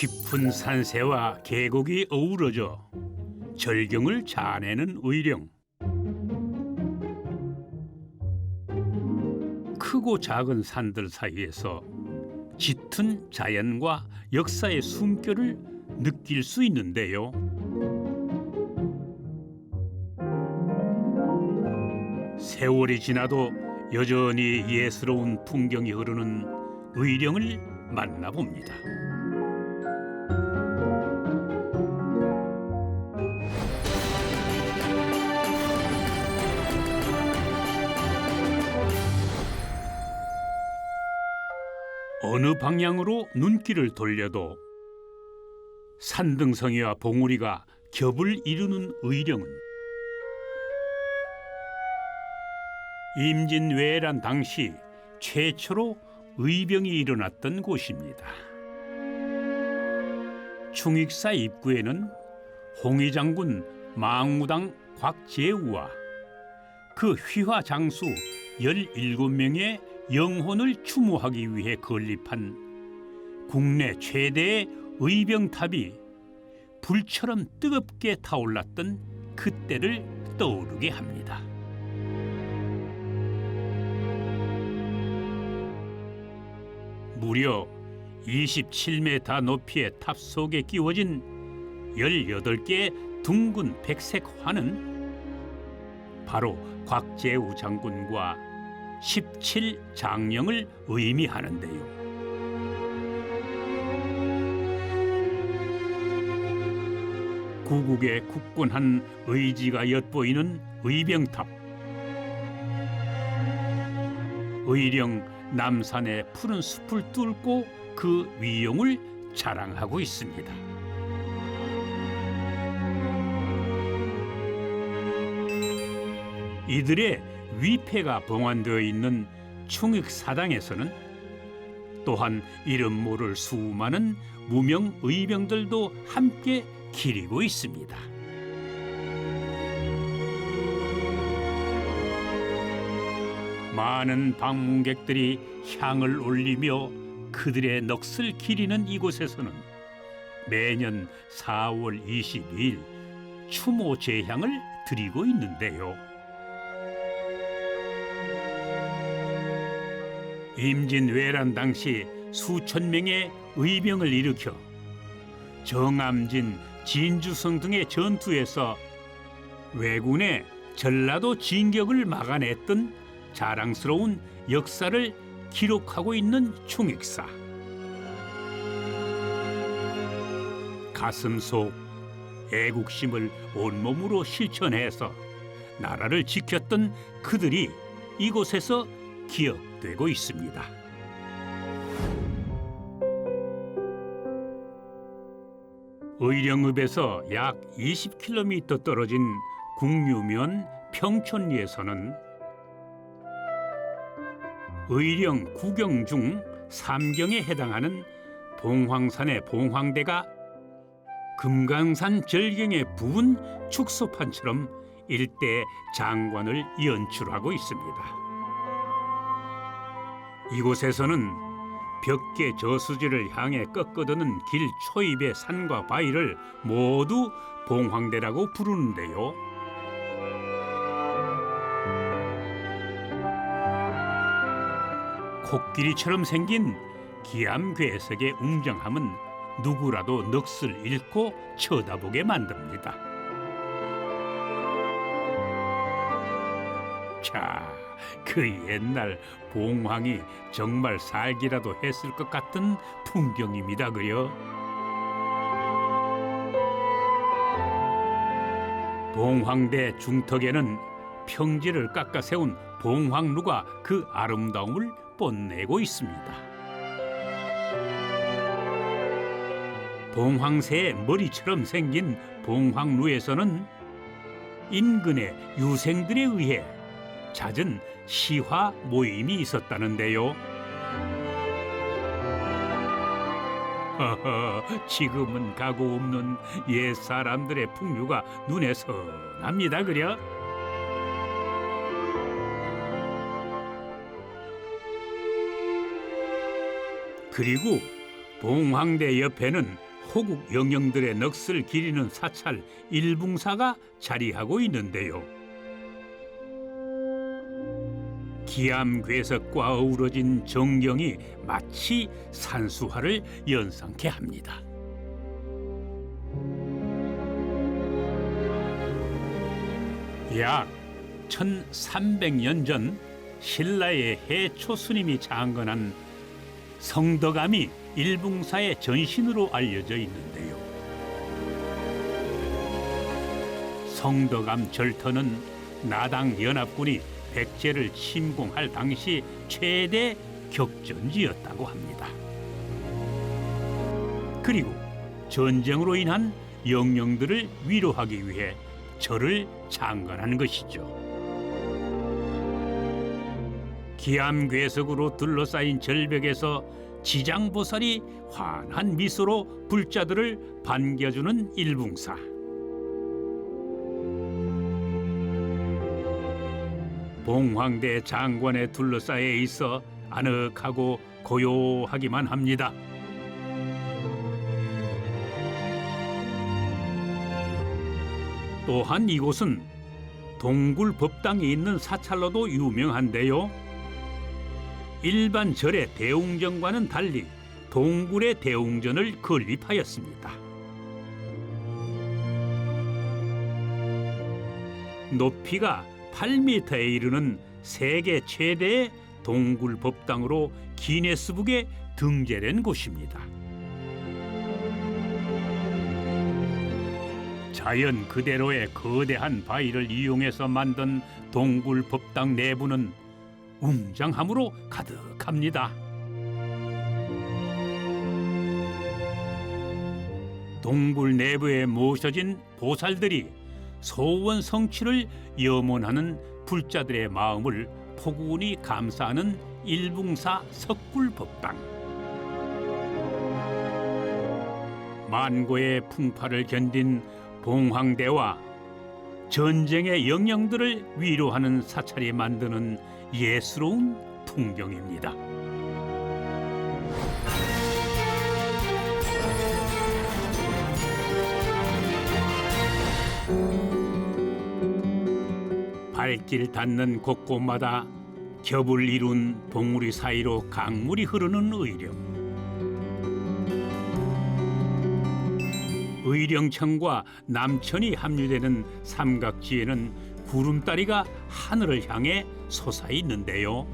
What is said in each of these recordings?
깊은 산세와 계곡이 어우러져 절경을 자아내는 의령. 크고 작은 산들 사이에서 짙은 자연과 역사의 숨결을 느낄 수 있는데요. 세월이 지나도 여전히 예스러운 풍경이 흐르는 의령을 만나봅니다. 어느 방향으로 눈길을 돌려도 산등성이와 봉우리가 겹을 이루는 의령은 임진왜란 당시 최초로 의병이 일어났던 곳입니다. 충익사 입구에는 홍위 장군 망무당 곽재우와 그 휘하 장수 17명의 영혼을 추모하기 위해 건립한 국내 최대의 의병탑이 불처럼 뜨겁게 타올랐던 그때를 떠오르게 합니다. 무려 27m 높이의 탑 속에 끼워진 18개의 둥근 백색 환은 바로 곽재우 장군과 17장령을 의미하는데요. 구국의 굳건한 의지가 엿보이는 의병탑. 의령 남산의 푸른 숲을 뚫고 그 위용을 자랑하고 있습니다. 이들의 위패가 봉안되어 있는 충익사당에서는 또한 이름 모를 수많은 무명 의병들도 함께 기리고 있습니다. 많은 방문객들이 향을 올리며 그들의 넋을 기리는 이곳에서는 매년 4월 22일 추모 제향을 드리고 있는데요. 임진왜란 당시 수천 명의 의병을 일으켜 정암진, 진주성 등의 전투에서 왜군의 전라도 진격을 막아냈던 자랑스러운 역사를 기록하고 있는 충익사. 가슴 속 애국심을 온몸으로 실천해서 나라를 지켰던 그들이 이곳에서 기억되고 있습니다. 의령읍에서 약 20km 떨어진 국유면 평촌리에서는 의령 구경 중 3경에 해당하는 봉황산의 봉황대가 금강산 절경에 부은 축소판처럼 일대 장관을 연출하고 있습니다. 이곳에서는 벽계 저수지를 향해 꺾어드는 길 초입의 산과 바위를 모두 봉황대라고 부르는데요. 코끼리처럼 생긴 기암괴석의 웅장함은 누구라도 넋을 잃고 쳐다보게 만듭니다. 자, 그 옛날 봉황이 정말 살기라도 했을 것 같은 풍경입니다, 그려. 봉황대 중턱에는 평지를 깎아 세운 봉황루가 그 아름다움을 뽐내고 있습니다. 봉황새의 머리처럼 생긴 봉황루에서는 인근의 유생들에 의해 잦은 시화 모임이 있었다는데요. 지금은 가고 없는 옛 사람들의 풍류가 눈에 선합니다, 그려? 그리고 봉황대 옆에는 호국 영령들의 넋을 기리는 사찰 일붕사가 자리하고 있는데요. 기암괴석과 어우러진 정경이 마치 산수화를 연상케 합니다. 약 1300년 전 신라의 해초 스님이 창건한 성덕암이 일붕사의 전신으로 알려져 있는데요. 성덕암 절터는 나당 연합군이 백제를 침공할 당시 최대 격전지였다고 합니다. 그리고 전쟁으로 인한 영령들을 위로하기 위해 절을 창건한 것이죠. 기암괴석으로 둘러싸인 절벽에서 지장보살이 환한 미소로 불자들을 반겨주는 일붕사. 봉황대 장관에 둘러싸여 있어 아늑하고 고요하기만 합니다. 또한 이곳은 동굴법당이 있는 사찰로도 유명한데요. 일반 절의 대웅전과는 달리 동굴의 대웅전을 건립하였습니다. 높이가 8m에 이르는 세계 최대의 동굴법당으로 기네스북에 등재된 곳입니다. 자연 그대로의 거대한 바위를 이용해서 만든 동굴법당 내부는 웅장함으로 가득합니다. 동굴 내부에 모셔진 보살들이 소원 성취를 염원하는 불자들의 마음을 포근히 감싸는 일붕사 석굴법당. 만고의 풍파를 견딘 봉황대와 전쟁의 영령들을 위로하는 사찰이 만드는 예스러운 풍경입니다. 발길 닿는 곳곳마다 겹을 이룬 봉우리 사이로 강물이 흐르는 의령. 의령천과 남천이 합류되는 삼각지에는 구름다리가 하늘을 향해 솟아 있는데요.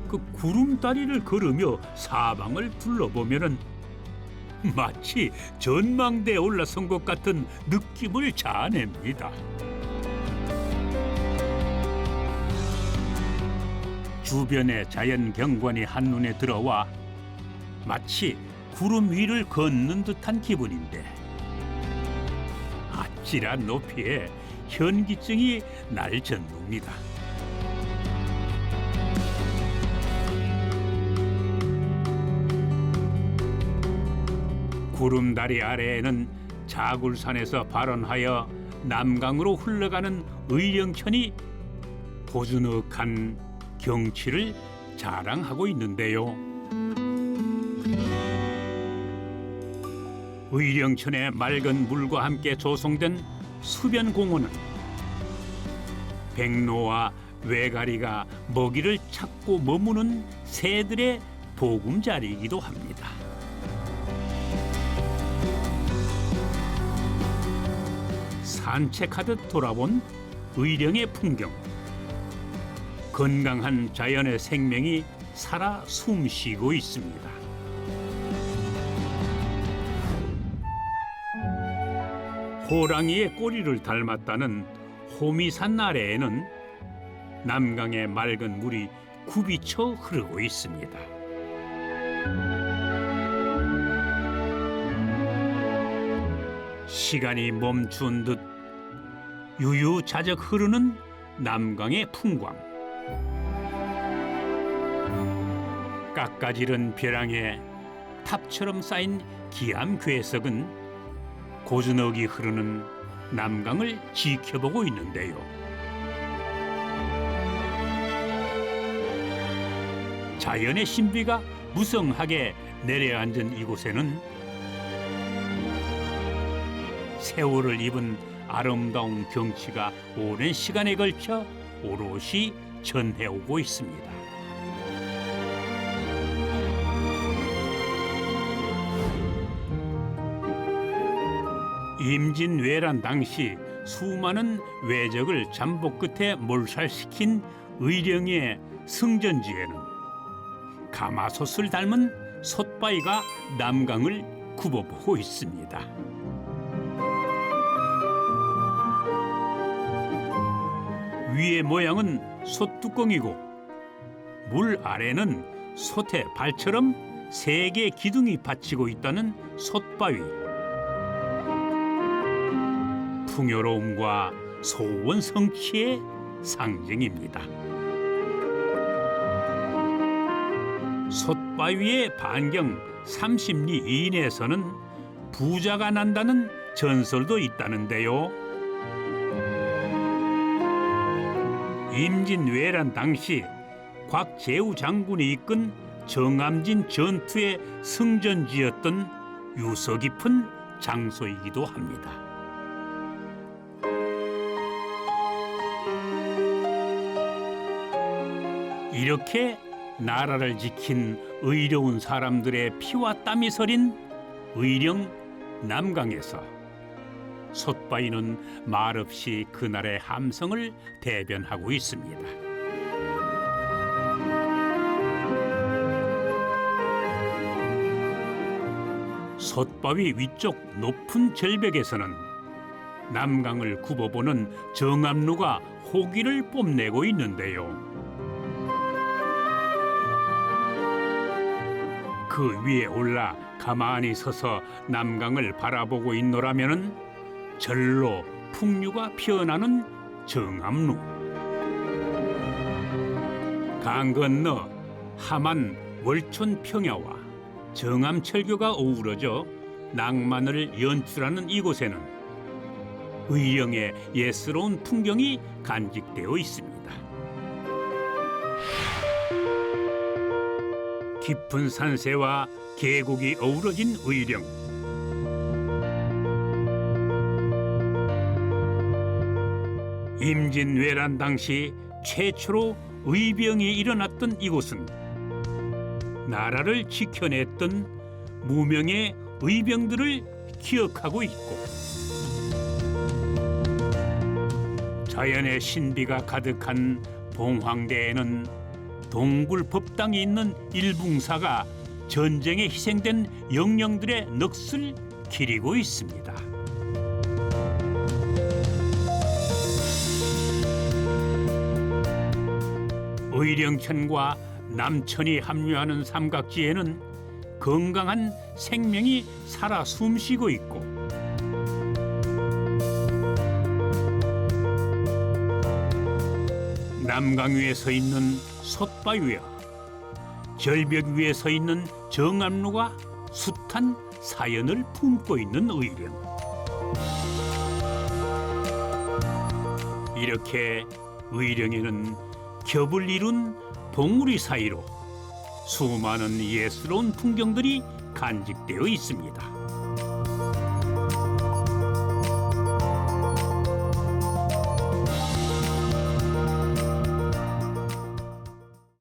그 구름다리를 걸으며 사방을 둘러보면은 마치 전망대에 올라선 것 같은 느낌을 자아냅니다. 주변의 자연 경관이 한눈에 들어와 마치 구름 위를 걷는 듯한 기분인데 아찔한 높이에 현기증이 날 전부입니다. 구름다리 아래에는 자굴산에서 발원하여 남강으로 흘러가는 의령천이 보즈넉한 경치를 자랑하고 있는데요. 의령천의 맑은 물과 함께 조성된 수변공원은 백로와 외가리가 먹이를 찾고 머무는 새들의 보금자리이기도 합니다. 산책하듯 돌아본 의령의 풍경. 건강한 자연의 생명이 살아 숨쉬고 있습니다. 호랑이의 꼬리를 닮았다는 호미산 아래에는 남강의 맑은 물이 굽이쳐 흐르고 있습니다. 시간이 멈춘 듯 유유자적 흐르는 남강의 풍광. 깎아지른 벼랑에 탑처럼 쌓인 기암괴석은 고즈넉이 흐르는 남강을 지켜보고 있는데요. 자연의 신비가 무성하게 내려앉은 이곳에는 세월을 입은 아름다운 경치가 오랜 시간에 걸쳐 오롯이 전해오고 있습니다. 임진왜란 당시 수많은 왜적을 잠복 끝에 몰살시킨 의령의 승전지에는 가마솥을 닮은 솥바위가 남강을 굽어보고 있습니다. 위의 모양은 솥뚜껑이고 물 아래는 솥의 발처럼 세 개의 기둥이 받치고 있다는 솥바위. 풍요로움과 소원 성취의 상징입니다. 솥바위의 반경 30리 이내에서는 부자가 난다는 전설도 있다는데요. 임진왜란 당시 곽재우 장군이 이끈 정암진 전투의 승전지였던 유서 깊은 장소이기도 합니다. 이렇게 나라를 지킨 의로운 사람들의 피와 땀이 서린 의령 남강에서 솥바위는 말없이 그날의 함성을 대변하고 있습니다. 솥바위 위쪽 높은 절벽에서는 남강을 굽어보는 정암루가 호기를 뽐내고 있는데요. 그 위에 올라 가만히 서서 남강을 바라보고 있노라면은 절로 풍류가 피어나는 정암루. 강 건너 함안 월촌 평야와 정암철교가 어우러져 낭만을 연출하는 이곳에는 의령의 예스러운 풍경이 간직되어 있습니다. 깊은 산세와 계곡이 어우러진 의령. 임진왜란 당시 최초로 의병이 일어났던 이곳은 나라를 지켜냈던 무명의 의병들을 기억하고 있고 자연의 신비가 가득한 봉황대에는 동굴법당이 있는 일붕사가 전쟁에 희생된 영령들의 넋을 기리고 있습니다. 의령천과 남천이 합류하는 삼각지에는 건강한 생명이 살아 숨쉬고 있고 남강 위에 서 있는 솥바위와 절벽 위에 서 있는 정암루가 숱한 사연을 품고 있는 의령. 이렇게 의령에는 겹을 이룬 봉우리 사이로 수많은 예스러운 풍경들이 간직되어 있습니다.